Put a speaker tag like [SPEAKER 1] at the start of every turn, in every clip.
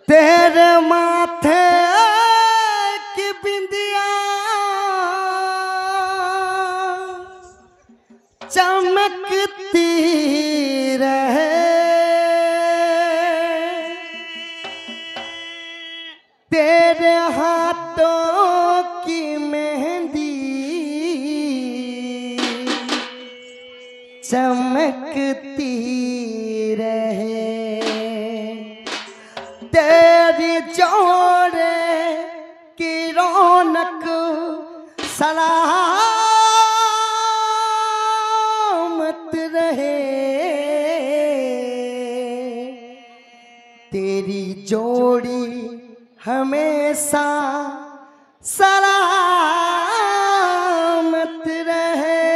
[SPEAKER 1] तेरे माथे की बिंदिया चमकती रहे, तेरे हाथों की मेहंदी चमकती रहे, तेरी जोड़े की रौनक सलामत रहे, तेरी जोड़ी हमेशा सलामत रहे।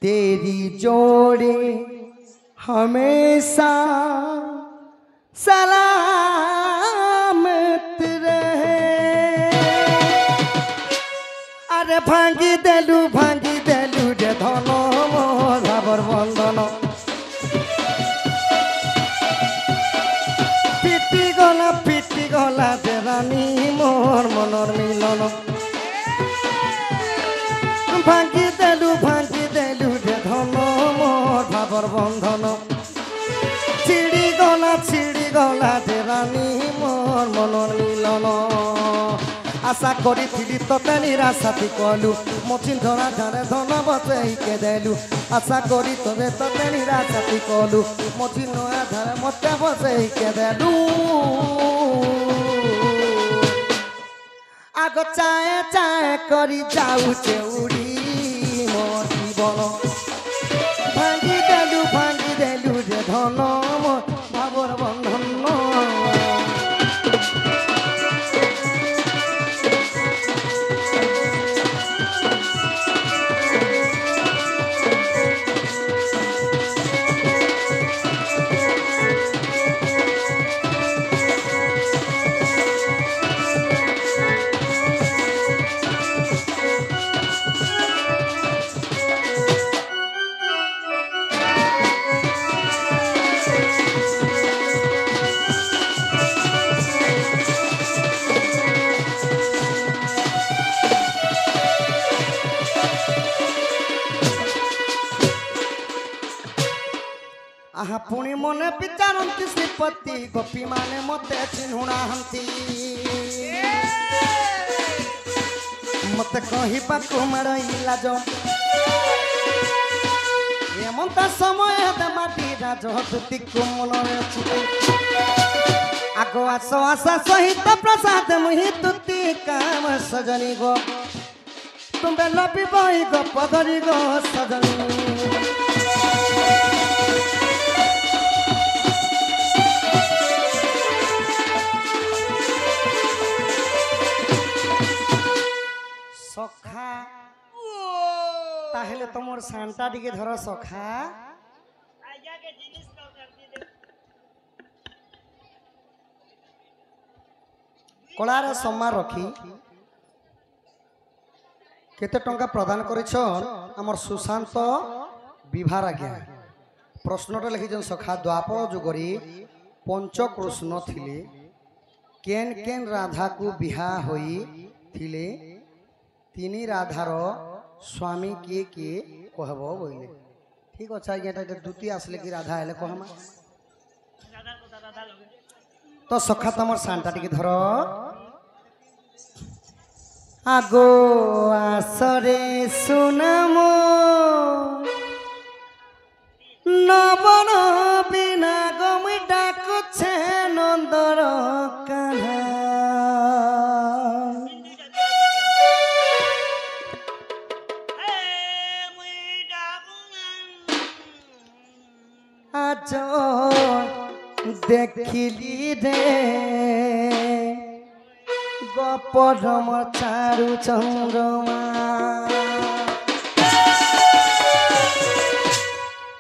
[SPEAKER 1] तेरी जोड़ी हमेशा सलामत रहे। अरे भांगी देलु रे धन मोर बंधन, पिटी गला दे रानी मोर मनर मिलन। भांगी देलु रे धन मोर भावर बंधन, छिड़ी गला दे रानी मोर मनर मिलन। आशा करी तोते निराशाती कलु मो चिंधना धारे धन बचैके देलु। आशा करी तोते निराशाती कलु मो चिन्ह धारे मत बचैके देलु। आग चाए करी जाऊचे उड़ी मोर जीवन। भांगी देलु रे धन मोर भावर बंधन। आहा पुणी मने विचारती श्रीपति गोपी माने मते चिन्हुणाहंती। मते कहिबा कुमार इलाज एमंता समय देमाटी राज तुति कुमनरे छुटे। आगो आस आशा सहित प्रसाद मुहि तुति काम सजनी गो तुम्बे लबी बई गो पगरी गो सजनी। सखा ताहले तमोर सांता दिके धर सखा। कलार सम्मा रखी केते टंका प्रदान करिछ हमर सुशांत विभार आज्ञा। प्रश्नटा लिखिछन सखा द्वापर जुगरी पंचकृष्ण थिले केन केन राधा को बिहा होई थिले तीनी राधार स्वामी किए किए कहब बोले। ठीक अच्छा आज्ञा द्वितीय आसले कि राधा हेले कहमा तो सखा तमर सांता टिके धर। आगो आसरे सुनामो नवन बिना गमी डाकुछे नंदर कान्हा। आज देखिली रे गपरम चारु चंद्रमा।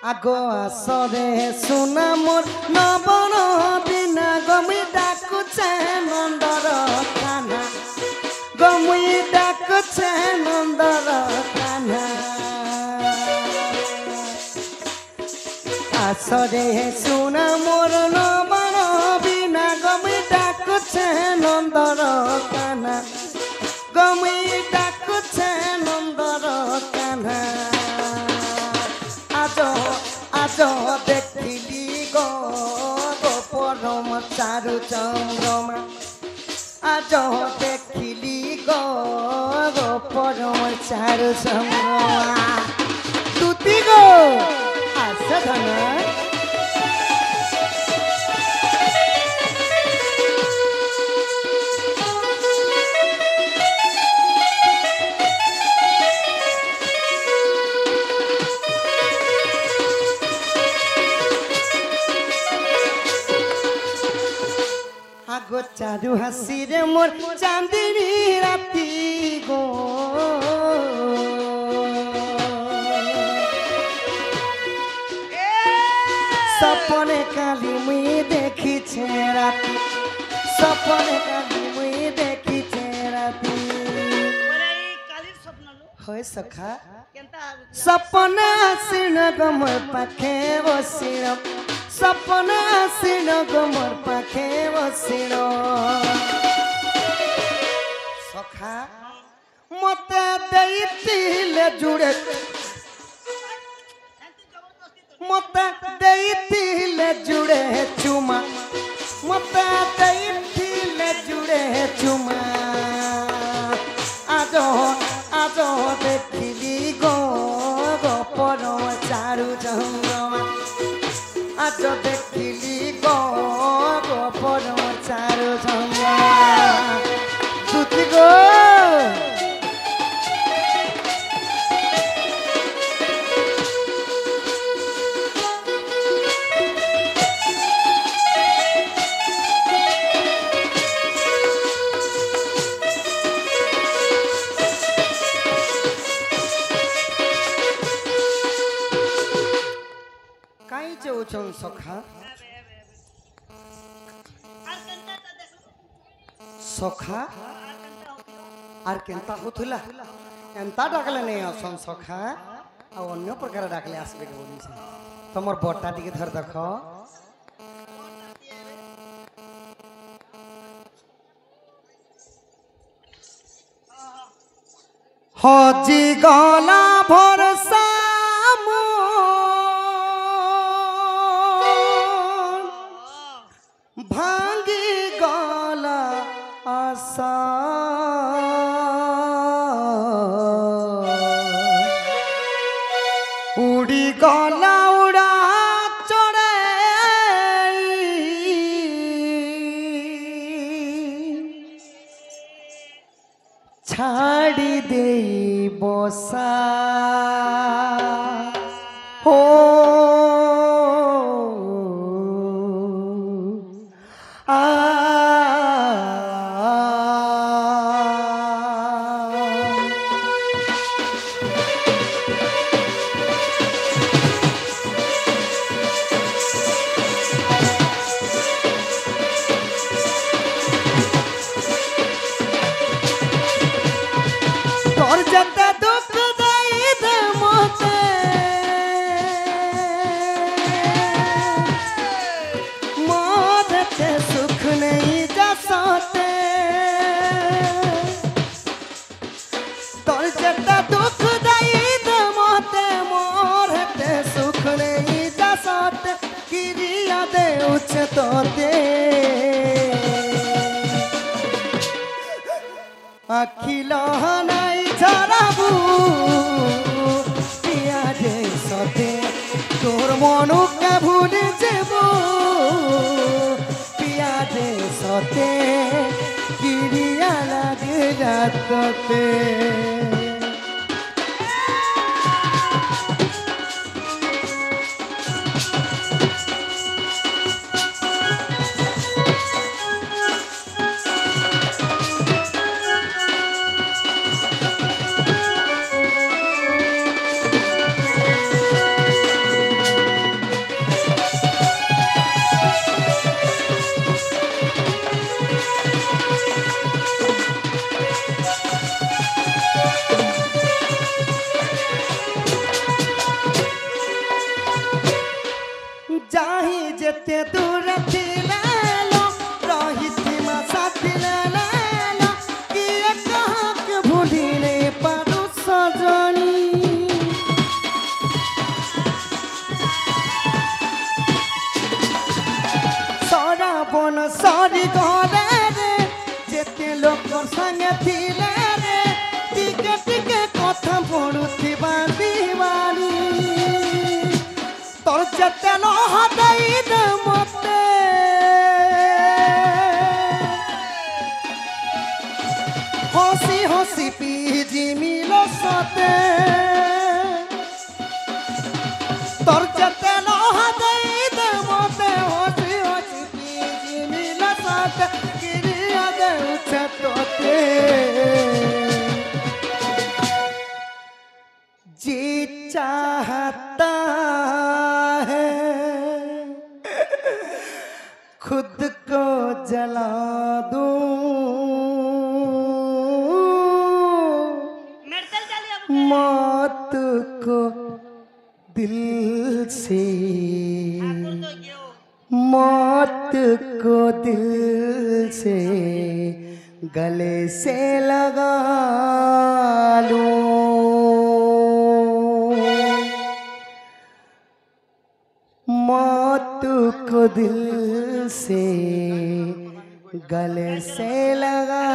[SPEAKER 1] आगो आसरे सुना मोर नवन बिना गमी डाकुछे नंदर कान्हा। गमी डाकुछे नंदर कान्हा। আসরে শুনা মোর নবার বিনা গমি ডাকুছে নন্দর কানা গমি ডাকুছে নন্দর কানা আজ আজ দেখিলি গো পরম চারু চন্দ্রমা আজ দেখিলি গো পরম চারু চন্দ্রমা তুতি গো আচ্ছা ধন আগো চারু হাসি রে মোর চাঁদিনী রাতি গো সপনে কালি মুই দেখিছে রাতি সপনে কালি মুই দেখিছে রাতি হয় সখা সপনে আসিন গো মোর পাখে বসিল সপনে আসিন গো মোর পাখে বসিল সখা মতে দেইতিলে জুড়ে মতে দেইতিলে জুড়ে চুমা মতে দেইতিলে জুড়ে চুমা আজ আজ দেখিলি গো পরম চারু চন্দ্রমা আজ দেখিলি গো পরম চারু চন্দ্রমা তুতি গো সখা সখা আর কেনতা হতুলা এন্তা ডাকলে নেই আসন সখা আর অন্য প্রকার ডাকলে আসবে কে বলিছে তোমার বটটা টিকে ধর দেখ হজি গলা ভরসা ভাঙ্গি গলা আশা উড়ি গলা উড়া চড়ে ছাড়ি দেই বসা হো আখিল নাই ছাড়াবু পিয়াজে সতে তোর মনুকে ভুলে যাব পিয়াজে সতে কিরিয়া লাগে রাততে जाही जेते दूर थिले लो रहिती मा साथी ले लो कि कहाँ के भूली रे पारू सजनी सरा बन सरी घरे रे जेते लोक संगे थिले रे टिके टिके कथा पड़ुथिबा दीवानी तोर जेते न हदई दे मते हसी हसी पीजी मिलो सते तोर जेते न हदई दे मते हसी हसी पीजी मिलो सते गिरिया दे उठे तोते जी चाहता है खुद को जला दूं मौत को दिल से मौत को दिल से गले से लगा लूं मौत को दिल से गले से लगा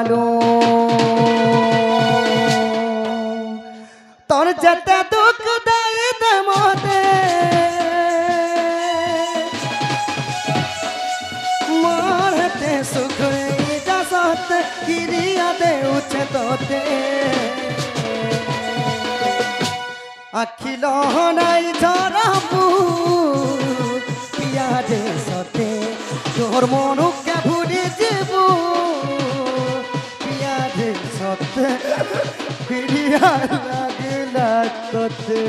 [SPEAKER 1] लो तोर जते दुख दई दे मोते मारते सुख जसत गिरिया दे उछे तोते अखिल नाई झराबू पिया दे सते तोर मनु के भूली जीबू पिया दे सते पिया लागला तोते।